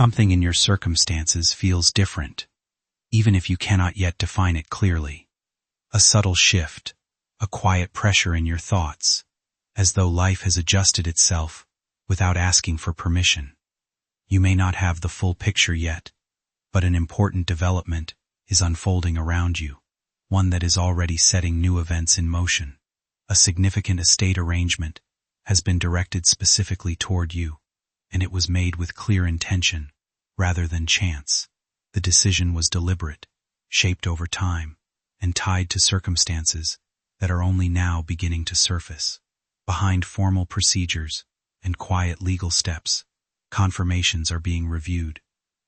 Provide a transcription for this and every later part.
Something in your circumstances feels different, even if you cannot yet define it clearly. A subtle shift, a quiet pressure in your thoughts, as though life has adjusted itself without asking for permission. You may not have the full picture yet, but an important development is unfolding around you, one that is already setting new events in motion. A significant estate arrangement has been directed specifically toward you, and it was made with clear intention rather than chance. The decision was deliberate, shaped over time, and tied to circumstances that are only now beginning to surface. Behind formal procedures and quiet legal steps, confirmations are being reviewed,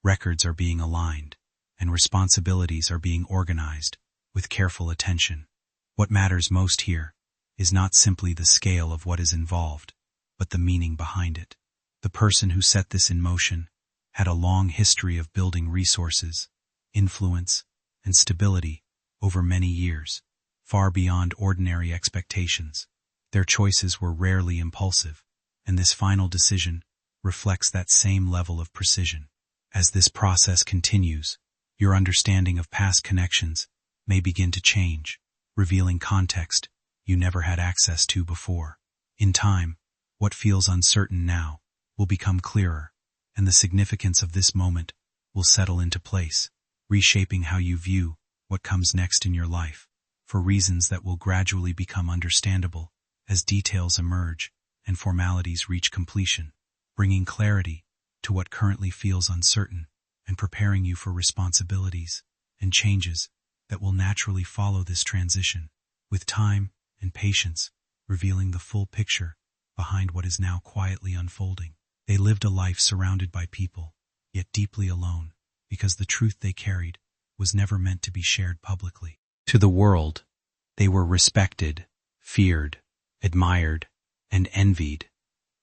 records are being aligned, and responsibilities are being organized with careful attention. What matters most here is not simply the scale of what is involved, but the meaning behind it. The person who set this in motion had a long history of building resources, influence, and stability over many years, far beyond ordinary expectations. Their choices were rarely impulsive, and this final decision reflects that same level of precision. As this process continues, your understanding of past connections may begin to change, revealing context you never had access to before. In time, what feels uncertain now will become clearer, and the significance of this moment will settle into place, reshaping how you view what comes next in your life, for reasons that will gradually become understandable as details emerge and formalities reach completion, bringing clarity to what currently feels uncertain and preparing you for responsibilities and changes that will naturally follow this transition, with time and patience revealing the full picture behind what is now quietly unfolding. They lived a life surrounded by people, yet deeply alone, because the truth they carried was never meant to be shared publicly. To the world, they were respected, feared, admired, and envied.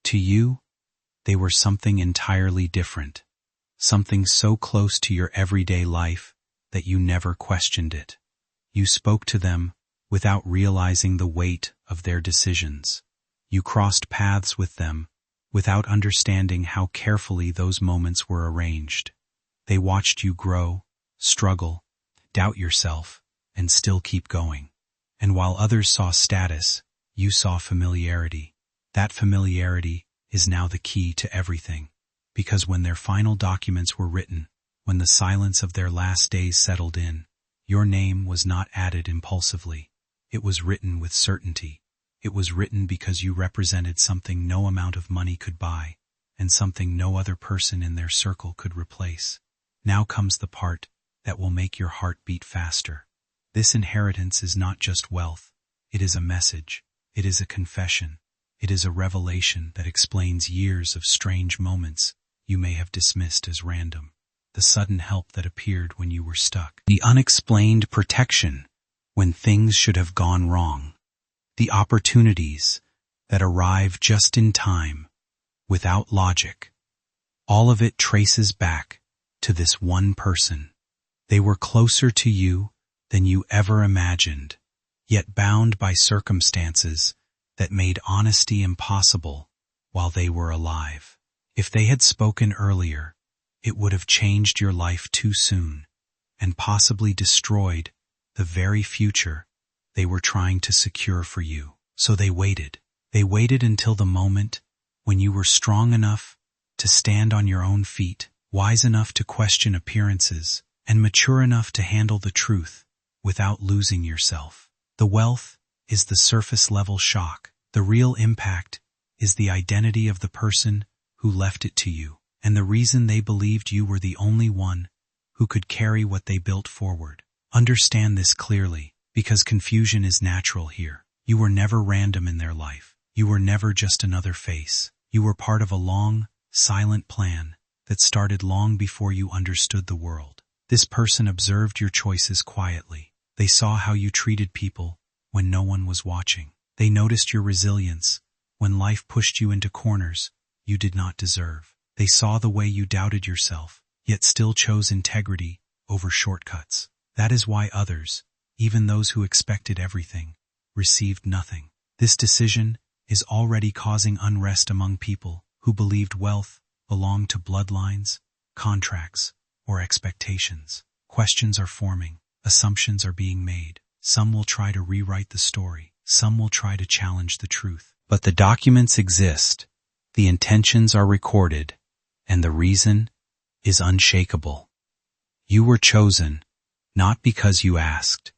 To you, they were something entirely different, something so close to your everyday life that you never questioned it. You spoke to them without realizing the weight of their decisions. You crossed paths with them without understanding how carefully those moments were arranged. They watched you grow, struggle, doubt yourself, and still keep going. And while others saw status, you saw familiarity. That familiarity is now the key to everything, because when their final documents were written, when the silence of their last days settled in, your name was not added impulsively. It was written with certainty. It was written because you represented something no amount of money could buy, and something no other person in their circle could replace. Now comes the part that will make your heart beat faster. This inheritance is not just wealth. It is a message. It is a confession. It is a revelation that explains years of strange moments you may have dismissed as random. The sudden help that appeared when you were stuck. The unexplained protection when things should have gone wrong. The opportunities that arrive just in time, without logic. All of it traces back to this one person. They were closer to you than you ever imagined, yet bound by circumstances that made honesty impossible while they were alive. If they had spoken earlier, it would have changed your life too soon, and possibly destroyed the very future they were trying to secure for you. So they waited. They waited until the moment when you were strong enough to stand on your own feet, wise enough to question appearances, and mature enough to handle the truth without losing yourself. The wealth is the surface-level shock. The real impact is the identity of the person who left it to you, and the reason they believed you were the only one who could carry what they built forward. Understand this clearly, because confusion is natural here. You were never random in their life. You were never just another face. You were part of a long, silent plan that started long before you understood the world. This person observed your choices quietly. They saw how you treated people when no one was watching. They noticed your resilience when life pushed you into corners you did not deserve. They saw the way you doubted yourself, yet still chose integrity over shortcuts. That is why others, even those who expected everything, received nothing. This decision is already causing unrest among people who believed wealth belonged to bloodlines, contracts, or expectations. Questions are forming, assumptions are being made. Some will try to rewrite the story, some will try to challenge the truth. But the documents exist, the intentions are recorded, and the reason is unshakable. You were chosen, not because you asked,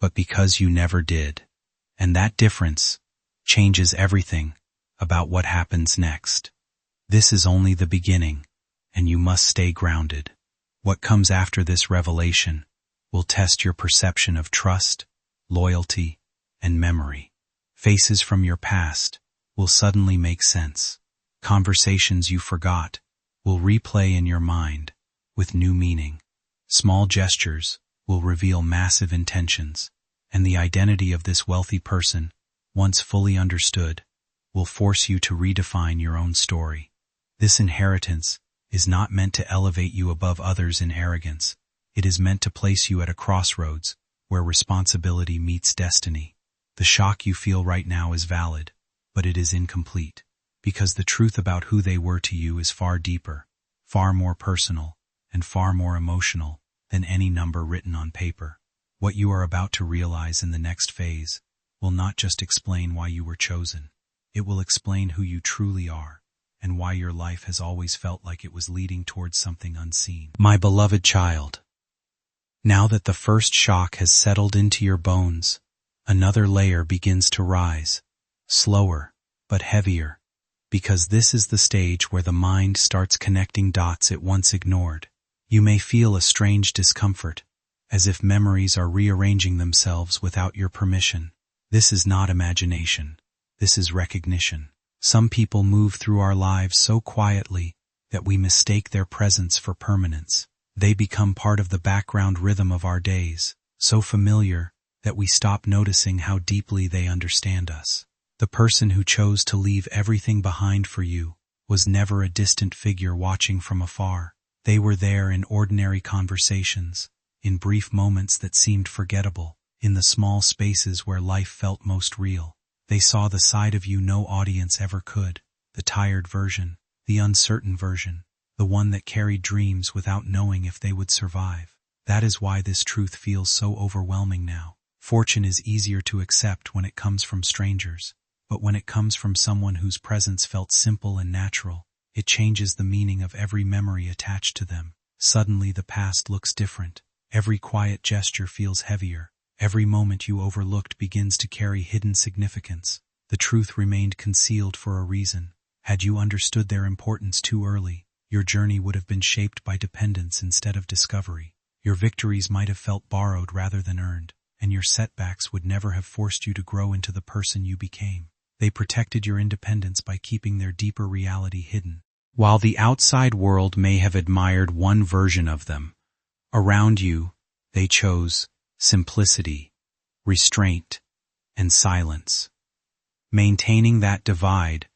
but because you never did. And that difference changes everything about what happens next. This is only the beginning, and you must stay grounded. What comes after this revelation will test your perception of trust, loyalty, and memory. Faces from your past will suddenly make sense. Conversations you forgot will replay in your mind with new meaning. Small gestures will reveal massive intentions, and the identity of this wealthy person, once fully understood, will force you to redefine your own story. This inheritance is not meant to elevate you above others in arrogance. It is meant to place you at a crossroads where responsibility meets destiny. The shock you feel right now is valid, but it is incomplete, because the truth about who they were to you is far deeper, far more personal, and far more emotional than any number written on paper. What you are about to realize in the next phase will not just explain why you were chosen. It will explain who you truly are, and why your life has always felt like it was leading towards something unseen. My beloved child, now that the first shock has settled into your bones, another layer begins to rise, slower but heavier, because this is the stage where the mind starts connecting dots it once ignored. You may feel a strange discomfort, as if memories are rearranging themselves without your permission. This is not imagination. This is recognition. Some people move through our lives so quietly that we mistake their presence for permanence. They become part of the background rhythm of our days, so familiar that we stop noticing how deeply they understand us. The person who chose to leave everything behind for you was never a distant figure watching from afar. They were there in ordinary conversations, in brief moments that seemed forgettable, in the small spaces where life felt most real. They saw the side of you no audience ever could, the tired version, the uncertain version, the one that carried dreams without knowing if they would survive. That is why this truth feels so overwhelming now. Fortune is easier to accept when it comes from strangers, but when it comes from someone whose presence felt simple and natural, it changes the meaning of every memory attached to them. Suddenly the past looks different. Every quiet gesture feels heavier. Every moment you overlooked begins to carry hidden significance. The truth remained concealed for a reason. Had you understood their importance too early, your journey would have been shaped by dependence instead of discovery. Your victories might have felt borrowed rather than earned, and your setbacks would never have forced you to grow into the person you became. They protected your independence by keeping their deeper reality hidden. While the outside world may have admired one version of them, around you, they chose simplicity, restraint, and silence. Maintaining that divide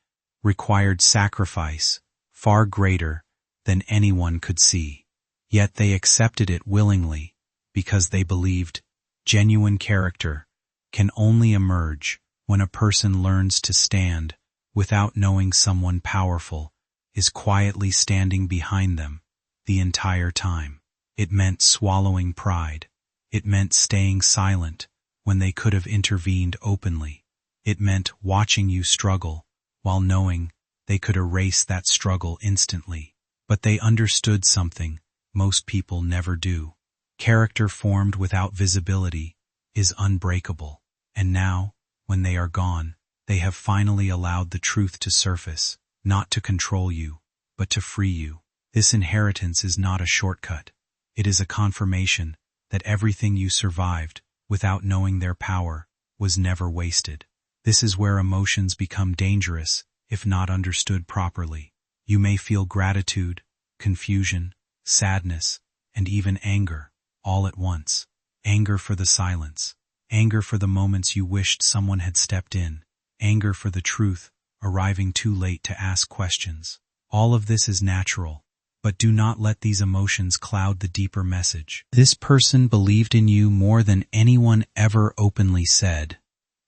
required sacrifice far greater than anyone could see. Yet they accepted it willingly because they believed genuine character can only emerge when a person learns to stand without knowing someone powerful is quietly standing behind them the entire time. It meant swallowing pride. It meant staying silent when they could have intervened openly. It meant watching you struggle while knowing they could erase that struggle instantly. But they understood something most people never do. Character formed without visibility is unbreakable. And now, when they are gone, they have finally allowed the truth to surface, not to control you, but to free you. This inheritance is not a shortcut. It is a confirmation that everything you survived without knowing their power was never wasted. This is where emotions become dangerous if not understood properly. You may feel gratitude, confusion, sadness, and even anger all at once. Anger for the silence. Anger for the moments you wished someone had stepped in. Anger for the truth, arriving too late to ask questions. All of this is natural, but do not let these emotions cloud the deeper message. This person believed in you more than anyone ever openly said.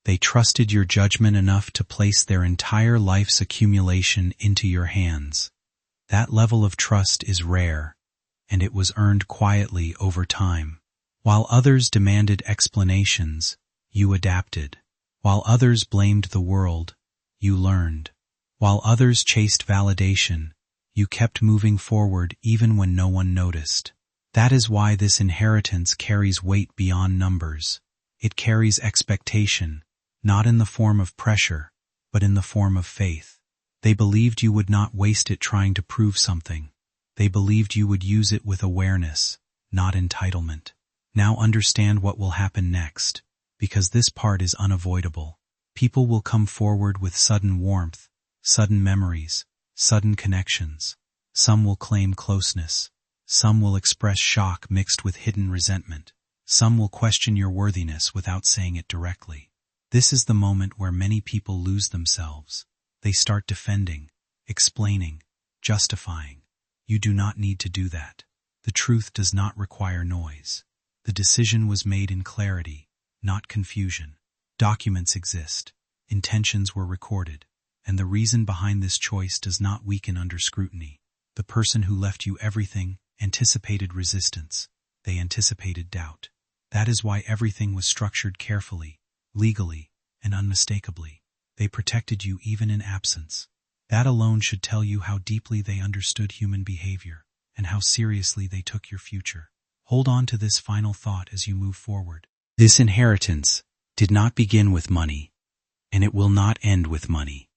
They trusted your judgment enough to place their entire life's accumulation into your hands. That level of trust is rare, and it was earned quietly over time. While others demanded explanations, you adapted. While others blamed the world, you learned. While others chased validation, you kept moving forward even when no one noticed. That is why this inheritance carries weight beyond numbers. It carries expectation, not in the form of pressure, but in the form of faith. They believed you would not waste it trying to prove something. They believed you would use it with awareness, not entitlement. Now understand what will happen next, because this part is unavoidable. People will come forward with sudden warmth, sudden memories, sudden connections. Some will claim closeness. Some will express shock mixed with hidden resentment. Some will question your worthiness without saying it directly. This is the moment where many people lose themselves. They start defending, explaining, justifying. You do not need to do that. The truth does not require noise. The decision was made in clarity, not confusion. Documents exist. Intentions were recorded. And the reason behind this choice does not weaken under scrutiny. The person who left you everything anticipated resistance. They anticipated doubt. That is why everything was structured carefully, legally, and unmistakably. They protected you even in absence. That alone should tell you how deeply they understood human behavior and how seriously they took your future. Hold on to this final thought as you move forward. This inheritance did not begin with money, and it will not end with money.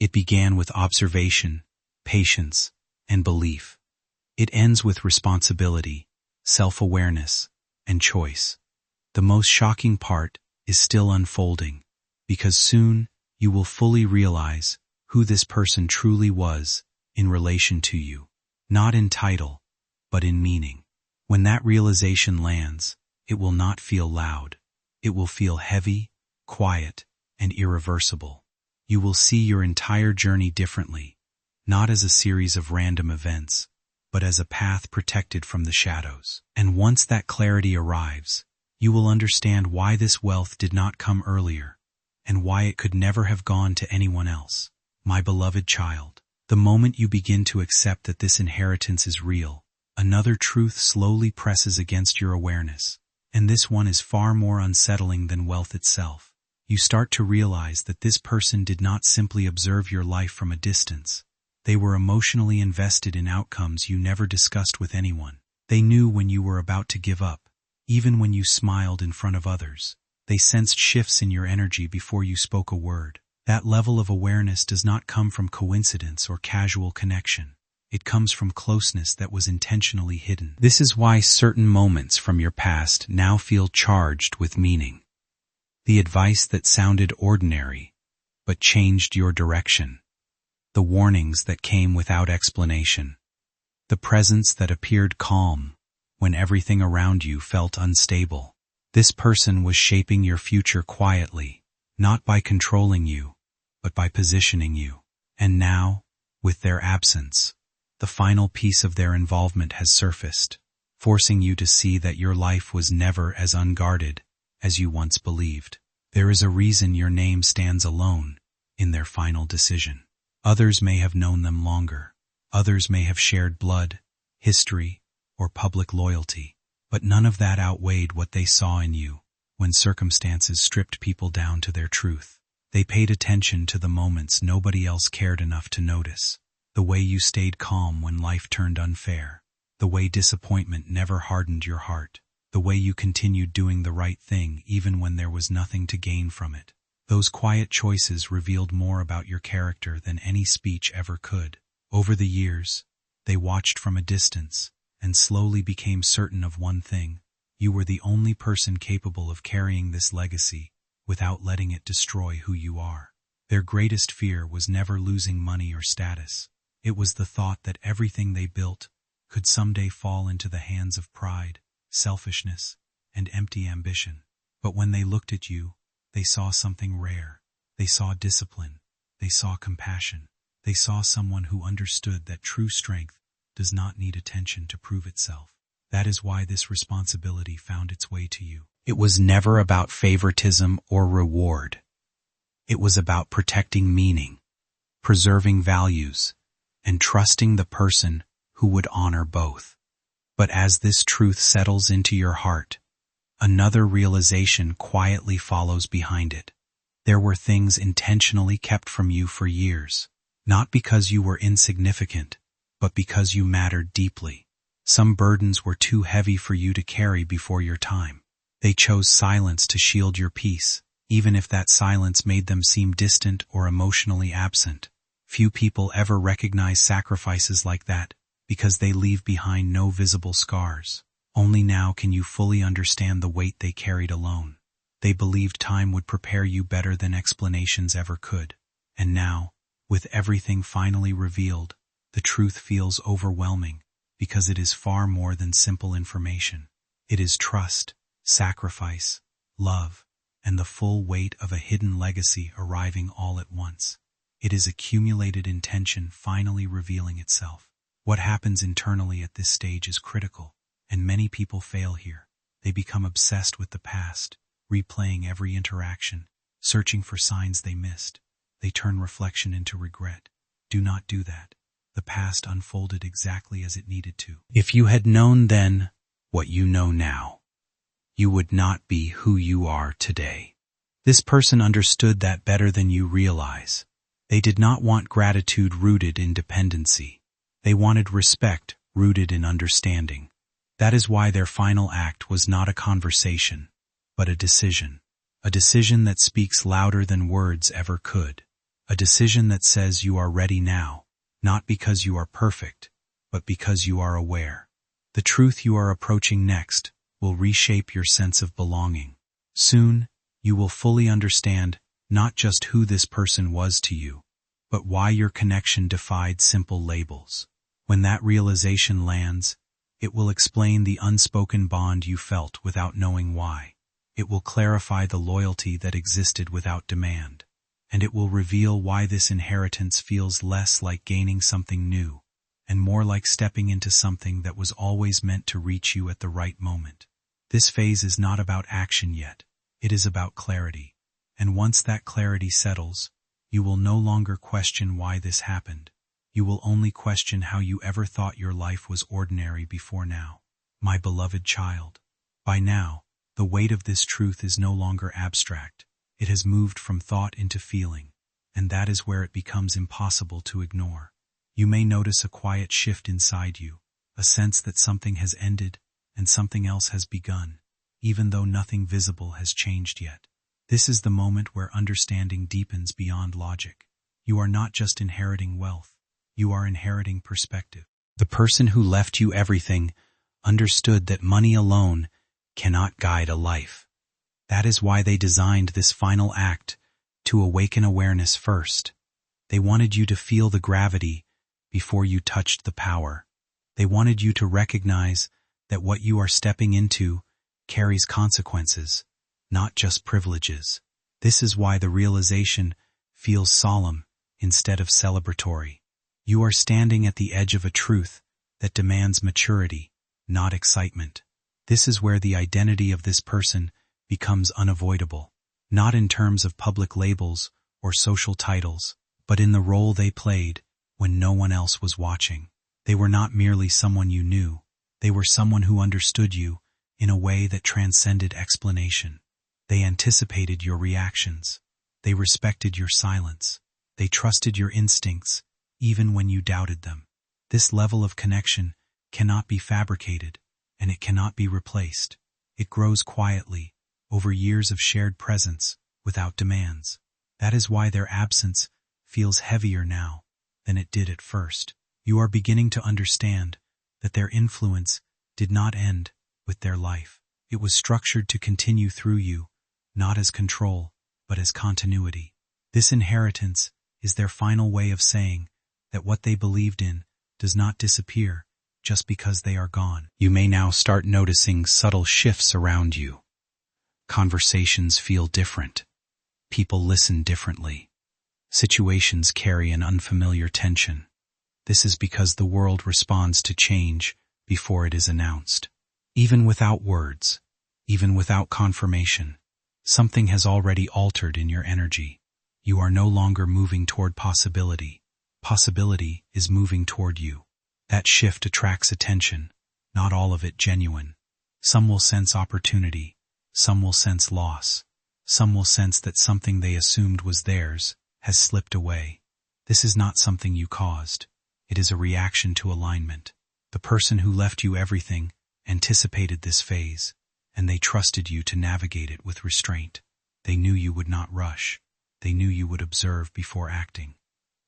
It began with observation, patience, and belief. It ends with responsibility, self-awareness, and choice. The most shocking part is still unfolding, because soon you will fully realize who this person truly was in relation to you, not in title, but in meaning. When that realization lands, it will not feel loud. It will feel heavy, quiet, and irreversible. You will see your entire journey differently, not as a series of random events, but as a path protected from the shadows. And once that clarity arrives, you will understand why this wealth did not come earlier, and why it could never have gone to anyone else. My beloved child, the moment you begin to accept that this inheritance is real, another truth slowly presses against your awareness, and this one is far more unsettling than wealth itself. You start to realize that this person did not simply observe your life from a distance. They were emotionally invested in outcomes you never discussed with anyone. They knew when you were about to give up, even when you smiled in front of others. They sensed shifts in your energy before you spoke a word. That level of awareness does not come from coincidence or casual connection. It comes from closeness that was intentionally hidden. This is why certain moments from your past now feel charged with meaning. The advice that sounded ordinary, but changed your direction. The warnings that came without explanation. The presence that appeared calm when everything around you felt unstable. This person was shaping your future quietly, not by controlling you, but by positioning you. And now, with their absence, the final piece of their involvement has surfaced, forcing you to see that your life was never as unguarded as you once believed. There is a reason your name stands alone in their final decision. Others may have known them longer. Others may have shared blood, history, or public loyalty. But none of that outweighed what they saw in you when circumstances stripped people down to their truth. They paid attention to the moments nobody else cared enough to notice. The way you stayed calm when life turned unfair. The way disappointment never hardened your heart. The way you continued doing the right thing even when there was nothing to gain from it. Those quiet choices revealed more about your character than any speech ever could. Over the years, they watched from a distance and slowly became certain of one thing. You were the only person capable of carrying this legacy without letting it destroy who you are. Their greatest fear was never losing money or status. It was the thought that everything they built could someday fall into the hands of pride, selfishness, and empty ambition. But when they looked at you, they saw something rare. They saw discipline. They saw compassion. They saw someone who understood that true strength does not need attention to prove itself. That is why this responsibility found its way to you. It was never about favoritism or reward. It was about protecting meaning, preserving values, and trusting the person who would honor both. But as this truth settles into your heart, another realization quietly follows behind it. There were things intentionally kept from you for years, not because you were insignificant, but because you mattered deeply. Some burdens were too heavy for you to carry before your time. They chose silence to shield your peace, even if that silence made them seem distant or emotionally absent. Few people ever recognize sacrifices like that, because they leave behind no visible scars. Only now can you fully understand the weight they carried alone. They believed time would prepare you better than explanations ever could. And now, with everything finally revealed, the truth feels overwhelming, because it is far more than simple information. It is trust, sacrifice, love, and the full weight of a hidden legacy arriving all at once. It is accumulated intention finally revealing itself. What happens internally at this stage is critical, and many people fail here. They become obsessed with the past, replaying every interaction, searching for signs they missed. They turn reflection into regret. Do not do that. The past unfolded exactly as it needed to. If you had known then what you know now, you would not be who you are today. This person understood that better than you realize. They did not want gratitude rooted in dependency. They wanted respect rooted in understanding. That is why their final act was not a conversation, but a decision. A decision that speaks louder than words ever could. A decision that says you are ready now, not because you are perfect, but because you are aware. The truth you are approaching next will reshape your sense of belonging. Soon, you will fully understand not just who this person was to you, but why your connection defied simple labels. When that realization lands, it will explain the unspoken bond you felt without knowing why. It will clarify the loyalty that existed without demand. And it will reveal why this inheritance feels less like gaining something new, and more like stepping into something that was always meant to reach you at the right moment. This phase is not about action yet. It is about clarity. And once that clarity settles, you will no longer question why this happened. You will only question how you ever thought your life was ordinary before now. My beloved child, by now, the weight of this truth is no longer abstract. It has moved from thought into feeling, and that is where it becomes impossible to ignore. You may notice a quiet shift inside you, a sense that something has ended and something else has begun, even though nothing visible has changed yet. This is the moment where understanding deepens beyond logic. You are not just inheriting wealth, you are inheriting perspective. The person who left you everything understood that money alone cannot guide a life. That is why they designed this final act to awaken awareness first. They wanted you to feel the gravity before you touched the power. They wanted you to recognize that what you are stepping into carries consequences, not just privileges. This is why the realization feels solemn instead of celebratory. You are standing at the edge of a truth that demands maturity, not excitement. This is where the identity of this person becomes unavoidable, not in terms of public labels or social titles, but in the role they played when no one else was watching. They were not merely someone you knew, they were someone who understood you in a way that transcended explanation. They anticipated your reactions, they respected your silence, they trusted your instincts even when you doubted them. This level of connection cannot be fabricated, and it cannot be replaced. It grows quietly, over years of shared presence, without demands. That is why their absence feels heavier now than it did at first. You are beginning to understand that their influence did not end with their life. It was structured to continue through you, not as control, but as continuity. This inheritance is their final way of saying that what they believed in does not disappear just because they are gone. You may now start noticing subtle shifts around you. Conversations feel different. People listen differently. Situations carry an unfamiliar tension. This is because the world responds to change before it is announced. Even without words, even without confirmation, something has already altered in your energy. You are no longer moving toward possibility. Possibility is moving toward you. That shift attracts attention, not all of it genuine. Some will sense opportunity, some will sense loss, some will sense that something they assumed was theirs has slipped away. This is not something you caused. It is a reaction to alignment. The person who left you everything anticipated this phase, and they trusted you to navigate it with restraint. They knew you would not rush. They knew you would observe before acting.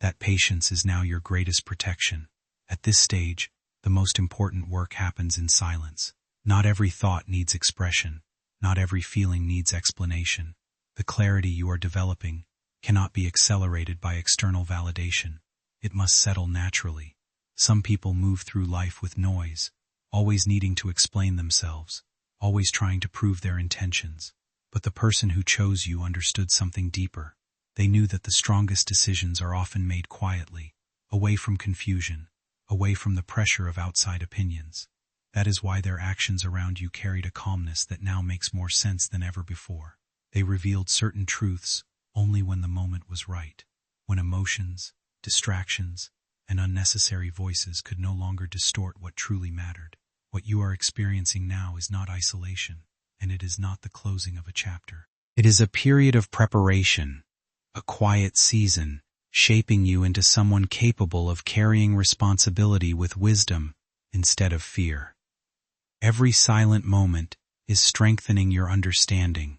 That patience is now your greatest protection. At this stage, the most important work happens in silence. Not every thought needs expression. Not every feeling needs explanation. The clarity you are developing cannot be accelerated by external validation. It must settle naturally. Some people move through life with noise, always needing to explain themselves, always trying to prove their intentions. But the person who chose you understood something deeper. They knew that the strongest decisions are often made quietly, away from confusion, away from the pressure of outside opinions. That is why their actions around you carried a calmness that now makes more sense than ever before. They revealed certain truths only when the moment was right, when emotions, distractions, and unnecessary voices could no longer distort what truly mattered. What you are experiencing now is not isolation, and it is not the closing of a chapter. It is a period of preparation, a quiet season, shaping you into someone capable of carrying responsibility with wisdom instead of fear. Every silent moment is strengthening your understanding,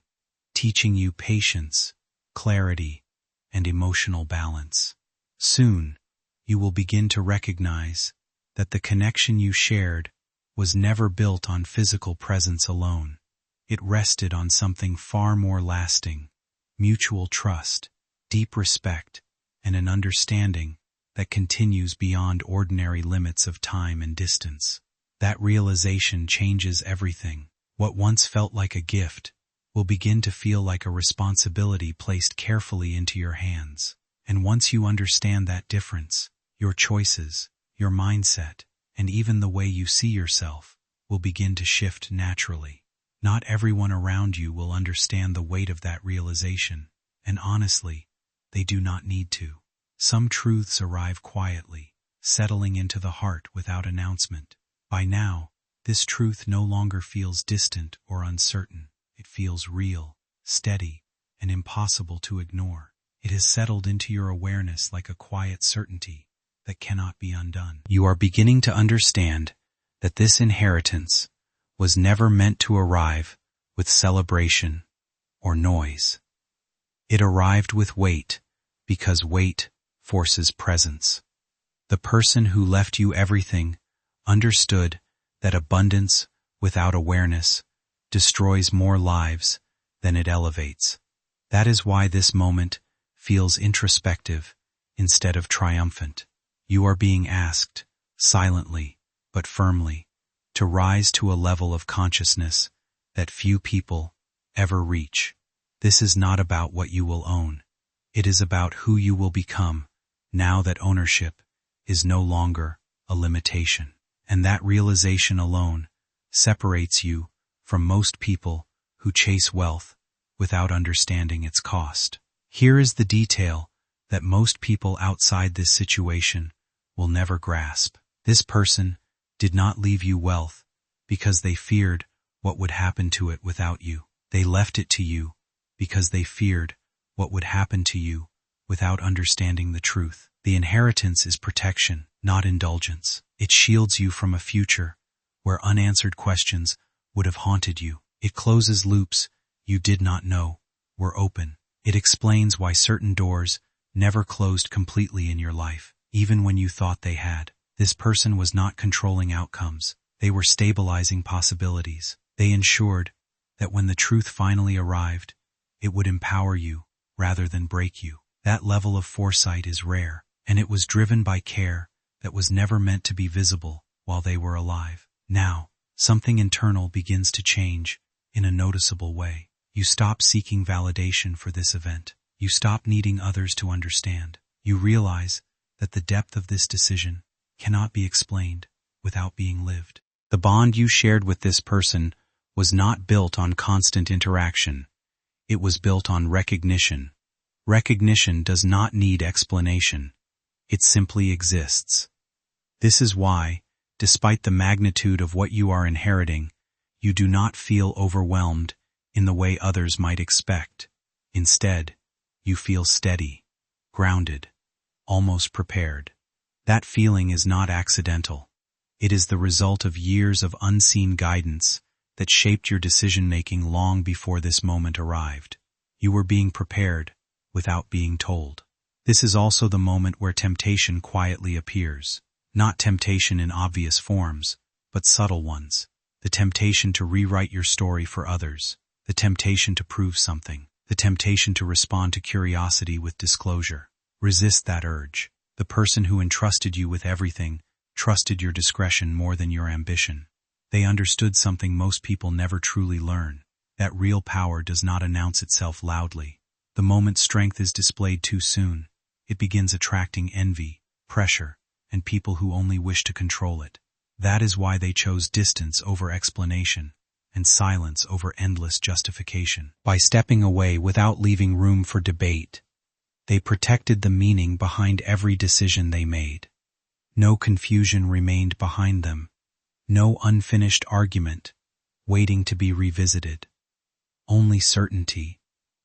teaching you patience, clarity, and emotional balance. Soon, you will begin to recognize that the connection you shared was never built on physical presence alone. It rested on something far more lasting: mutual trust, deep respect, and an understanding that continues beyond ordinary limits of time and distance. That realization changes everything. What once felt like a gift will begin to feel like a responsibility placed carefully into your hands. And once you understand that difference, your choices, your mindset, and even the way you see yourself will begin to shift naturally. Not everyone around you will understand the weight of that realization, and honestly, they do not need to. Some truths arrive quietly, settling into the heart without announcement. By now, this truth no longer feels distant or uncertain. It feels real, steady, and impossible to ignore. It has settled into your awareness like a quiet certainty that cannot be undone. You are beginning to understand that this inheritance was never meant to arrive with celebration or noise. It arrived with weight, because weight forces presence. The person who left you everything understood that abundance without awareness destroys more lives than it elevates. That is why this moment feels introspective instead of triumphant. You are being asked, silently but firmly, to rise to a level of consciousness that few people ever reach. This is not about what you will own. It is about who you will become now that ownership is no longer a limitation. And that realization alone separates you from most people who chase wealth without understanding its cost. Here is the detail that most people outside this situation will never grasp. This person did not leave you wealth because they feared what would happen to it without you. They left it to you because they feared what would happen to you without understanding the truth. The inheritance is protection, not indulgence. It shields you from a future where unanswered questions would have haunted you. It closes loops you did not know were open. It explains why certain doors never closed completely in your life, even when you thought they had. This person was not controlling outcomes. They were stabilizing possibilities. They ensured that when the truth finally arrived, it would empower you rather than break you. That level of foresight is rare, and it was driven by care that was never meant to be visible while they were alive. Now, something internal begins to change in a noticeable way. You stop seeking validation for this event. You stop needing others to understand. You realize that the depth of this decision cannot be explained without being lived. The bond you shared with this person was not built on constant interaction. It was built on recognition. Recognition does not need explanation. It simply exists. This is why Despite the magnitude of what you are inheriting, you do not feel overwhelmed in the way others might expect. Instead, you feel steady, grounded, almost prepared. That feeling is not accidental. It is the result of years of unseen guidance that shaped your decision-making long before this moment arrived. You were being prepared without being told. This is also the moment where temptation quietly appears. Not temptation in obvious forms, but subtle ones. The temptation to rewrite your story for others. The temptation to prove something. The temptation to respond to curiosity with disclosure. Resist that urge. The person who entrusted you with everything trusted your discretion more than your ambition. They understood something most people never truly learn, that real power does not announce itself loudly. The moment strength is displayed too soon, it begins attracting envy, pressure, and people who only wish to control it. That is why they chose distance over explanation and silence over endless justification. By stepping away without leaving room for debate, they protected the meaning behind every decision they made. No confusion remained behind them. No unfinished argument, waiting to be revisited. Only certainty,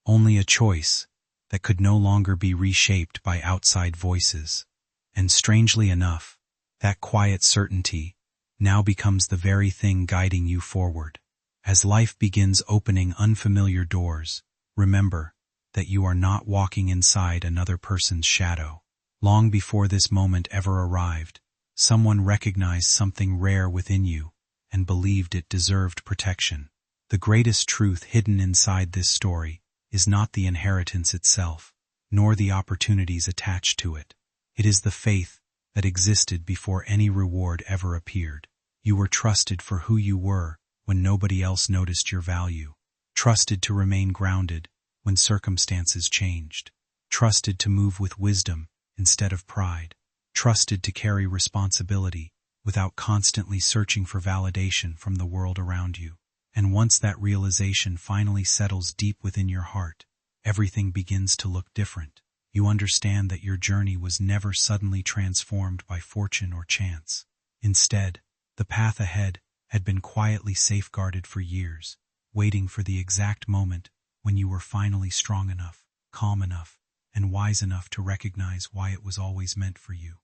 only a choice that could no longer be reshaped by outside voices. And strangely enough, that quiet certainty now becomes the very thing guiding you forward. As life begins opening unfamiliar doors, remember that you are not walking inside another person's shadow. Long before this moment ever arrived, someone recognized something rare within you and believed it deserved protection. The greatest truth hidden inside this story is not the inheritance itself, nor the opportunities attached to it. It is the faith that existed before any reward ever appeared. You were trusted for who you were when nobody else noticed your value. Trusted to remain grounded when circumstances changed. Trusted to move with wisdom instead of pride. Trusted to carry responsibility without constantly searching for validation from the world around you. And once that realization finally settles deep within your heart, everything begins to look different. You understand that your journey was never suddenly transformed by fortune or chance. Instead, the path ahead had been quietly safeguarded for years, waiting for the exact moment when you were finally strong enough, calm enough, and wise enough to recognize why it was always meant for you.